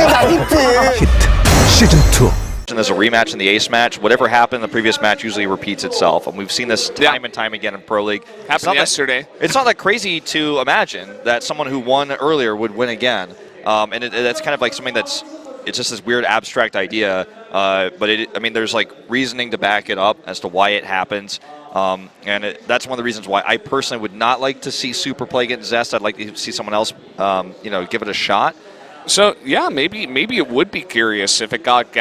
Hit Season 2. There's a rematch in the Ace match. Whatever happened in the previous match usually repeats itself, and we've seen this time and time again in Pro League. Happened yesterday. It's not that crazy to imagine that someone who won earlier would win again, and that's kind of like something it's just this weird abstract idea. But I mean, there's like reasoning to back it up as to why it happens, and that's one of the reasons why I personally would not like to see Super play against Zest. I'd like to see someone else, give it a shot. So yeah, maybe it would be curious if it got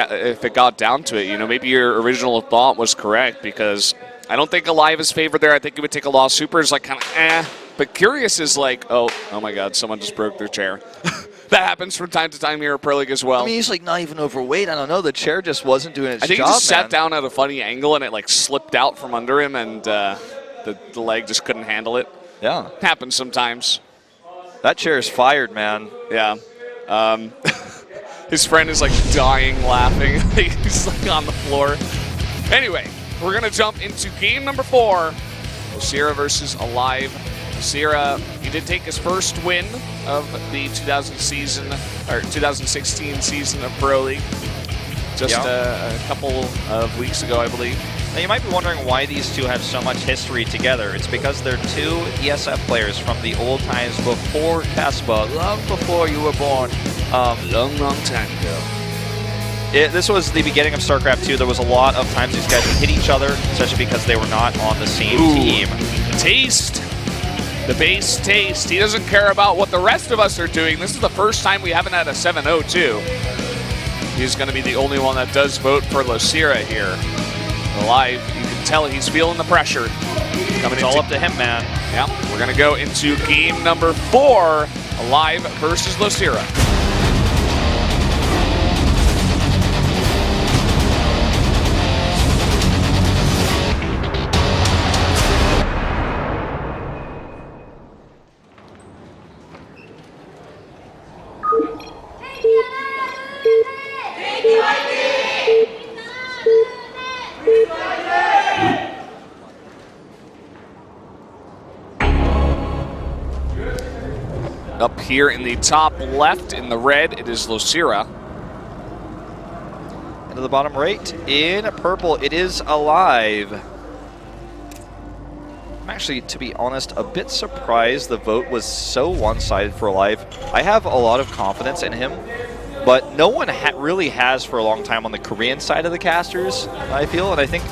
down to it. Maybe your original thought was correct, because I don't think aLive is favored there. I think it would take a loss. Super is like kind of but curious is like, oh my God, someone just broke their chair. That happens from time to time here at Pro League as well. I mean, he's like not even overweight. I don't know. The chair just wasn't doing its job. I think he just sat down at a funny angle and it like slipped out from under him, and the leg just couldn't handle it. Yeah, happens sometimes. That chair is fired, man. Yeah. His friend is like dying laughing. He's like on the floor. Anyway, we're gonna jump into game number 4. Losira versus aLive. Losira, he did take his first win of the 2016 season of Pro League. Just a couple of weeks ago, I believe. Now you might be wondering why these two have so much history together. It's because they're two ESF players from the old times before Caspa, long before you were born. Long time ago. This was the beginning of Starcraft 2. There was a lot of times these guys would hit each other, especially because they were not on the same team. Taste. The base Taste. He doesn't care about what the rest of us are doing. This is the first time we haven't had a 7-0 too. He's going to be the only one that does vote for Losira here. aLive, you can tell he's feeling the pressure. It's all up to him, man. Yeah, we're going to go into game number 4, aLive versus Losira. Up here in the top left in the red, it is Losira. And to the bottom right in purple, it is aLive. I'm actually, to be honest, a bit surprised the vote was so one-sided for aLive. I have a lot of confidence in him, but no one really has for a long time on the Korean side of the casters, I feel. And I think,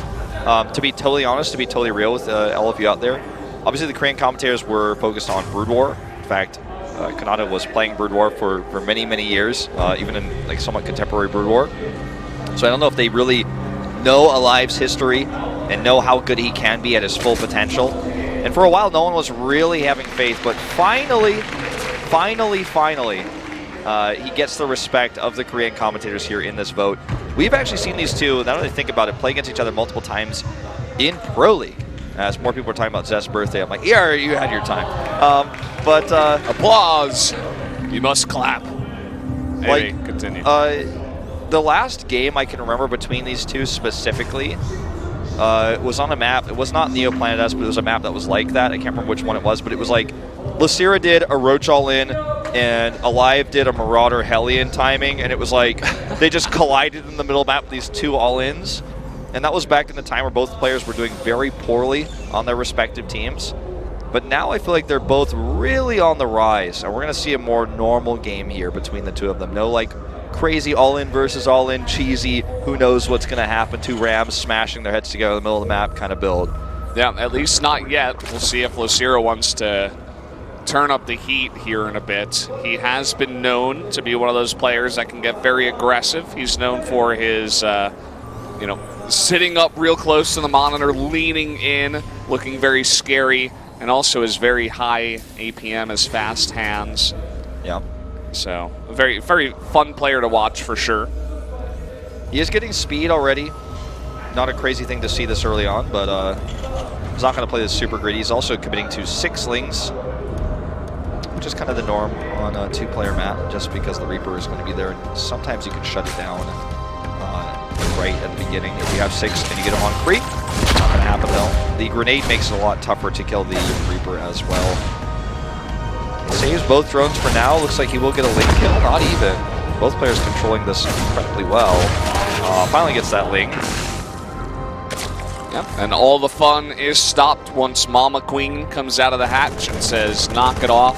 to be totally honest, to be totally real with all of you out there, obviously the Korean commentators were focused on Brood War. In fact, Kanata was playing Brood War for many, many years, even in like somewhat contemporary Brood War. So I don't know if they really know aLive's history and know how good he can be at his full potential. And for a while, no one was really having faith, but finally, he gets the respect of the Korean commentators here in this vote. We've actually seen these two, now that I think about it, play against each other multiple times in Pro League. As more people are talking about Zest's birthday, I'm like, yeah, you had your time. But applause. You must clap. Anyway, like, continue. The last game I can remember between these two specifically was on a map. It was not Neoplanet S, but it was a map that was like that. I can't remember which one it was, but it was like Losira did a Roach All-In and aLive did a Marauder Hellion timing, and it was like they just collided in the middle map with these two All-Ins. And that was back in the time where both players were doing very poorly on their respective teams. But now I feel like they're both really on the rise, and we're going to see a more normal game here between the two of them. No like crazy all-in versus all-in, cheesy, who knows what's going to happen, two Rams smashing their heads together in the middle of the map kind of build. Yeah, at least not yet. We'll see if Losira wants to turn up the heat here in a bit. He has been known to be one of those players that can get very aggressive. He's known for his, sitting up real close to the monitor, leaning in, looking very scary, and also his very high APM, his fast hands. Yeah. So, a very, very fun player to watch for sure. He is getting speed already. Not a crazy thing to see this early on, but he's not going to play this super grid. He's also committing to 6 Lings, which is kind of the norm on a 2-player map, just because the Reaper is going to be there. And sometimes you can shut it down right at the beginning. If you have 6 and you get him on creep, not going to happen though. The grenade makes it a lot tougher to kill the Reaper as well. Saves both drones for now. Looks like he will get a link kill. Not even. Both players controlling this incredibly well. Finally gets that Ling. Yep, and all the fun is stopped once Mama Queen comes out of the hatch and says, knock it off.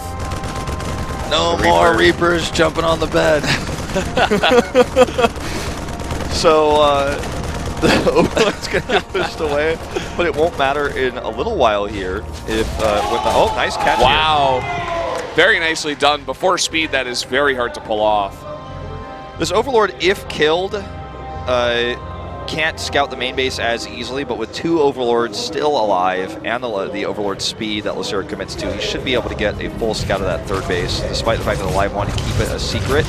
No more Reapers jumping on the bed. So, the Overlord's going to get pushed away, but it won't matter in a little while here. If when the nice catch! Wow, very nicely done. Before speed, that is very hard to pull off. This Overlord, if killed, can't scout the main base as easily, but with 2 Overlords still alive and the Overlord speed that Losira commits to, he should be able to get a full scout of that 3rd base, despite the fact that aLive wanted to keep it a secret.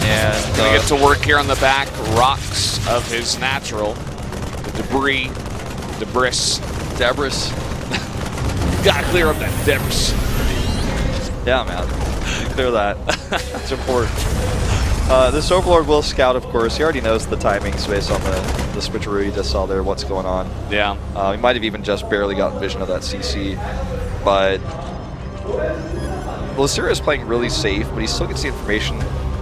And gonna get to work here on the back rocks of his natural. The debris. Gotta clear up that debris. Yeah, man. Clear that. It's important. This Overlord will scout, of course. He already knows the timings based on the switcheroo you just saw there, what's going on. Yeah. He might have even just barely gotten vision of that CC. But Losira is playing really safe, but he still gets the information.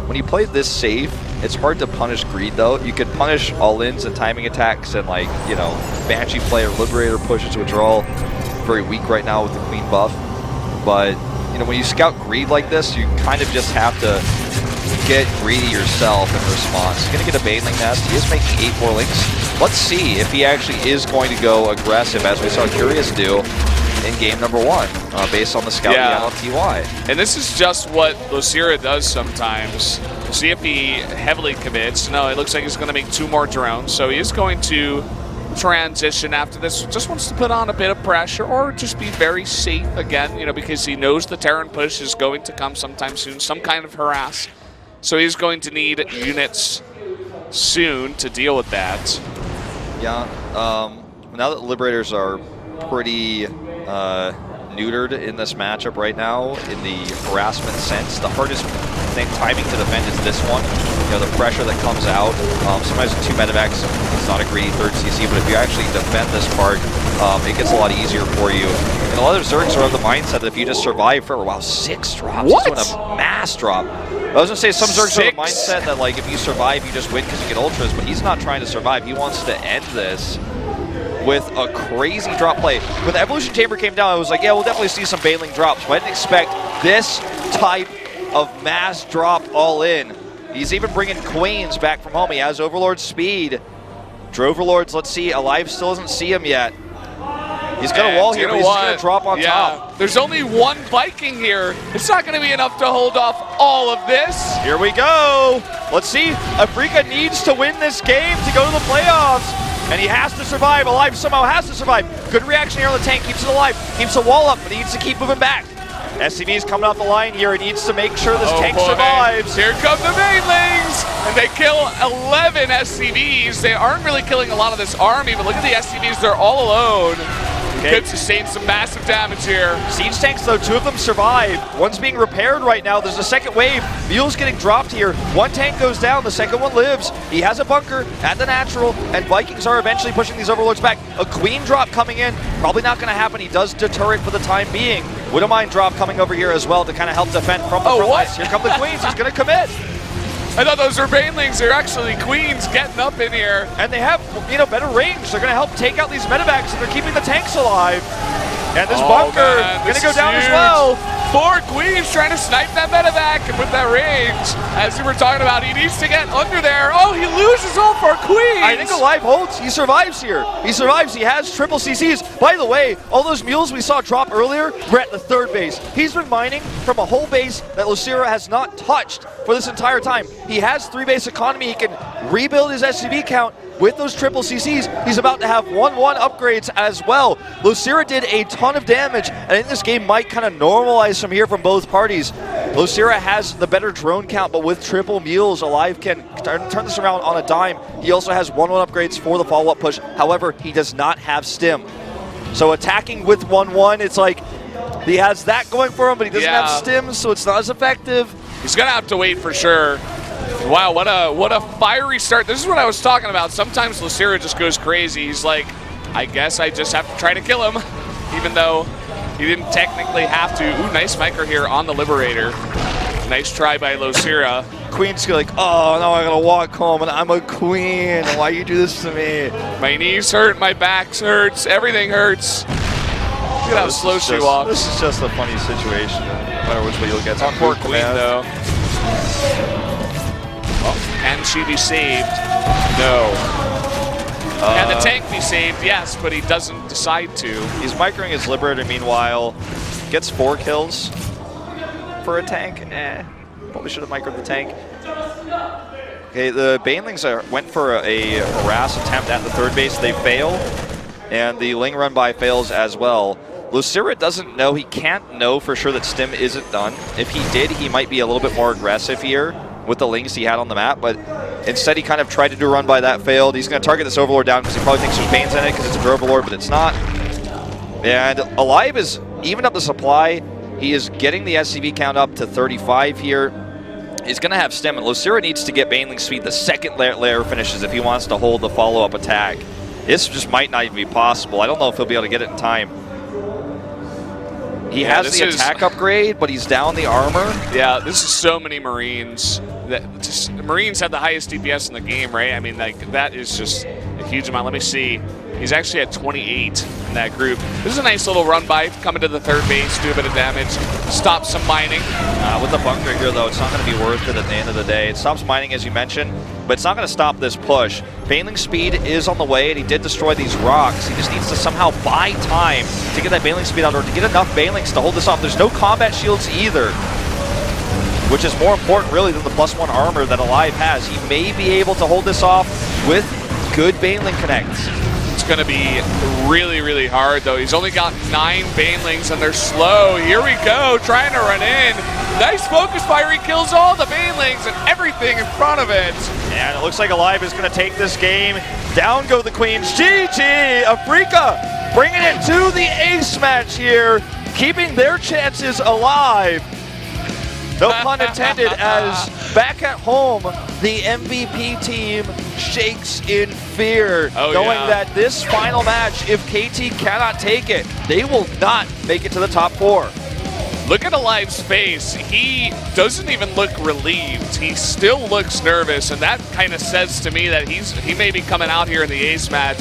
When you play this safe, it's hard to punish greed, though. You could punish all-ins and timing attacks and, like, you know, Banshee play or Liberator pushes, which are all very weak right now with the Queen buff. But, you know, when you scout greed like this, you kind of just have to get greedy yourself in response. He's going to get a Baneling Nest. He is making 8 more links. Let's see if he actually is going to go aggressive, as we saw Curious do in game number 1, based on the scout on TY. And this is just what Losira does sometimes. See if he heavily commits. No, it looks like he's going to make 2 more drones, so he is going to transition after this. Just wants to put on a bit of pressure or just be very safe again, you know, because he knows the Terran push is going to come sometime soon, some kind of harass. So he's going to need units soon to deal with that. Yeah, now that Liberators are pretty neutered in this matchup right now in the harassment sense, the hardest timing to defend is this one. You know, the pressure that comes out. Sometimes with 2 medevacs, it's not a greedy 3rd CC, but if you actually defend this part, it gets a lot easier for you. And a lot of Zergs are of the mindset that if you just survive forever, wow, 6 drops. What? He's doing a mass drop. I was going to say, some Zergs are of the mindset that, like, if you survive, you just win because you get ultras, but he's not trying to survive. He wants to end this with a crazy drop play. When the Evolution Chamber came down, I was like, yeah, we'll definitely see some Baneling drops, but I didn't expect this type of mass drop all in. He's even bringing Queens back from home. He has Overlord speed. Droverlords, let's see, aLive still doesn't see him yet. He's got a wall here, but he's going to drop on top. There's only 1 Viking here. It's not going to be enough to hold off all of this. Here we go. Let's see. Afreeca needs to win this game to go to the playoffs. And he has to survive. aLive somehow has to survive. Good reaction here on the tank. Keeps it alive. Keeps the wall up, but he needs to keep moving back. SCV's coming off the line here. He needs to make sure this tank survives. Here come the Banelings! And they kill 11 SCVs. They aren't really killing a lot of this army, but look at the SCVs. They're all alone. Could sustain some massive damage here. Siege tanks, though, 2 of them survive. One's being repaired right now. There's a second wave. Mule's getting dropped here. 1 tank goes down. The second one lives. He has a bunker at the natural, and Vikings are eventually pushing these Overlords back. A Queen drop coming in. Probably not going to happen. He does deter it for the time being. Widowmine drop coming over here as well to kind of help defend from the front lines. Here come the Queens. He's going to commit. I thought those were Banelings. They're actually Queens getting up in here. And they have, you know, better range. They're going to help take out these medevacs, and they're keeping the tanks alive. And this bunker going to go down as well. 4 Queens trying to snipe that medevac and with that range. As we were talking about, he needs to get under there. Oh, he loses all 4 Queens. I think aLive holds. He survives here. He survives. He has triple CCs. By the way, all those mules we saw drop earlier were at the 3rd base. He's been mining from a whole base that Losira has not touched for this entire time. He has 3 base economy. He can rebuild his SCV count. With those triple CCs, he's about to have 1-1 upgrades as well. Losira did a ton of damage, and I think this game might kind of normalize from here from both parties. Losira has the better drone count, but with triple mules, aLive can turn this around on a dime. He also has 1-1 upgrades for the follow-up push. However, he does not have stim. So attacking with 1-1, it's like he has that going for him, but he doesn't have stim, so it's not as effective. He's going to have to wait for sure. Wow, what a fiery start. This is what I was talking about. Sometimes Losira just goes crazy. He's like, I guess I just have to try to kill him, even though he didn't technically have to. Ooh, nice micro here on the Liberator. Nice try by Losira. Queen's like, oh, now I gotta walk home, and I'm a queen. Why you do this to me? My knees hurt, my back hurts, everything hurts. Look at how slow she walks. This is just a funny situation, no matter which way you look at it. On poor Queen, though. Oh, can she be saved? No. Can the tank be saved? Yes, but he doesn't decide to. He's microing his Liberator, meanwhile. Gets 4 kills for a tank. Probably should have microed the tank. Okay, the Banelings went for a harass attempt at the third base. They fail, and the Ling run by fails as well. Losira doesn't know. He can't know for sure that Stim isn't done. If he did, he might be a little bit more aggressive here with the Lings he had on the map, but instead he kind of tried to do a run by that, failed. He's going to target this Overlord down because he probably thinks there's Banes in it because it's a Overlord, but it's not. And aLive is evened up the supply. He is getting the SCV count up to 35 here. He's going to have Stim, and Losira needs to get Baneling speed the second layer finishes if he wants to hold the follow-up attack. This just might not even be possible. I don't know if he'll be able to get it in time. He has the attack upgrade, but he's down the armor. Yeah, this is so many Marines. Marines have the highest DPS in the game, right? I mean, like, that is just a huge amount. Let me see. He's actually at 28 in that group. This is a nice little run by, coming to the third base, do a bit of damage, stop some mining. With the bunker here, though, it's not going to be worth it at the end of the day. It stops mining, as you mentioned, but it's not going to stop this push. Baneling speed is on the way, and he did destroy these rocks. He just needs to somehow buy time to get that Baneling speed out, or to get enough Banelings to hold this off. There's no combat shields either, which is more important, really, than the +1 armor that aLive has. He may be able to hold this off with good Baneling connects. It's going to be really, really hard, though. He's only got 9 Banelings, and they're slow. Here we go, trying to run in. Nice focus fire. He kills all the Banelings and everything in front of it. And it looks like aLive is going to take this game. Down go the Queens. GG! Afreeca bringing it to the ace match here, keeping their chances alive. No pun intended, as back at home, the MVP team shakes in fear, knowing that this final match, if KT cannot take it, they will not make it to the top 4. Look at aLive's face. He doesn't even look relieved. He still looks nervous, and that kind of says to me that he may be coming out here in the ace match.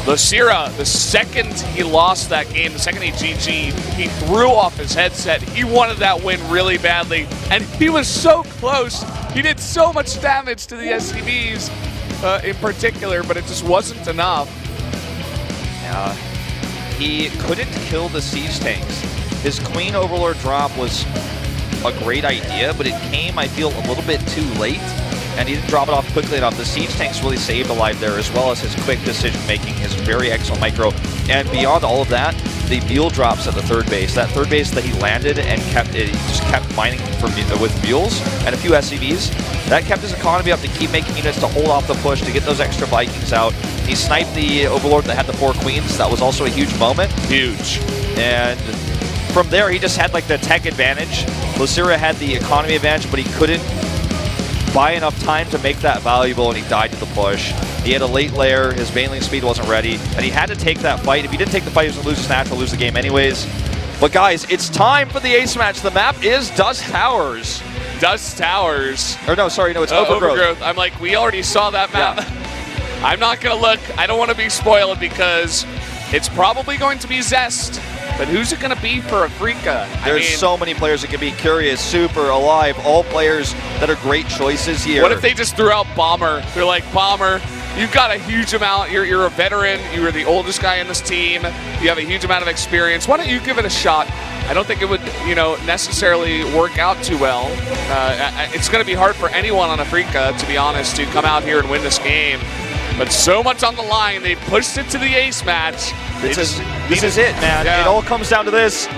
Losira, the second he lost that game, the second he GG'd, he threw off his headset. He wanted that win really badly, and he was so close. He did so much damage to the SCVs in particular, but it just wasn't enough. He couldn't kill the siege tanks. His Queen Overlord drop was a great idea, but it came, I feel, a little bit too late, and he didn't drop it off quickly enough. The siege tanks really saved aLive there, as well as his quick decision-making, his very excellent micro. And beyond all of that, the mule drops at the third base. That third base that he landed and he just kept mining with mules and a few SCVs. That kept his economy up to keep making units to hold off the push, to get those extra Vikings out. He sniped the Overlord that had the 4 Queens. That was also a huge moment. Huge. And from there, he just had like the tech advantage. Losira had the economy advantage, but he couldn't buy enough time to make that valuable, and he died to the push. He had a late layer, his Baneling speed wasn't ready, and he had to take that fight. If he didn't take the fight, he was gonna lose his natural, lose the game anyways. But guys, it's time for the ace match. The map is Dust Towers. Dust Towers. Or no, sorry, no, it's Overgrowth. I'm like, we already saw that map. Yeah. I'm not gonna look, I don't want to be spoiled because it's probably going to be Zest. But who's it going to be for Afreeca? There's so many players that could be Curious, Super, aLive, all players that are great choices here. What if they just threw out Bomber? They're like, Bomber, you've got a huge amount. You're a veteran. You're the oldest guy in this team. You have a huge amount of experience. Why don't you give it a shot? I don't think it would, necessarily work out too well. It's going to be hard for anyone on Afreeca, to be honest, to come out here and win this game. But so much on the line. They pushed it to the ace match. This is it, man. Yeah. It all comes down to this.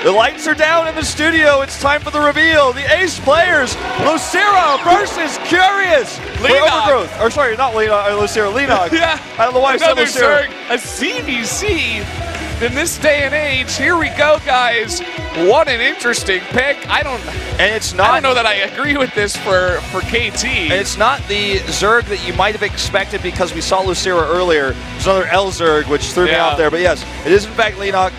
The lights are down in the studio. It's time for the reveal. The ace players, Losira versus Curious. Overgrowth. Or sorry, not Losira, Lenog. Yeah. I don't know why I said Losira. A CVC in this day and age. Here we go, guys. What an interesting pick. I don't know that I agree with this for KT. And it's not the Zerg that you might have expected because we saw Losira earlier. There's another L Zerg, which threw me off there. But yes, it is in fact Lenog.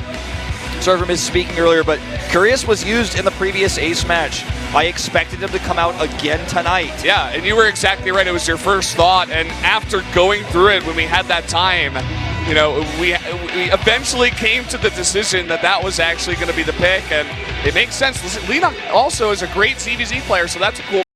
sorry for misspeaking earlier, but Curious was used in the previous Ace match. I expected him to come out again tonight. Yeah, and you were exactly right. It was your first thought, and after going through it, when we had that time, you know, we eventually came to the decision that that was actually going to be the pick, and it makes sense. Listen, Lena also is a great CVZ player, so that's a cool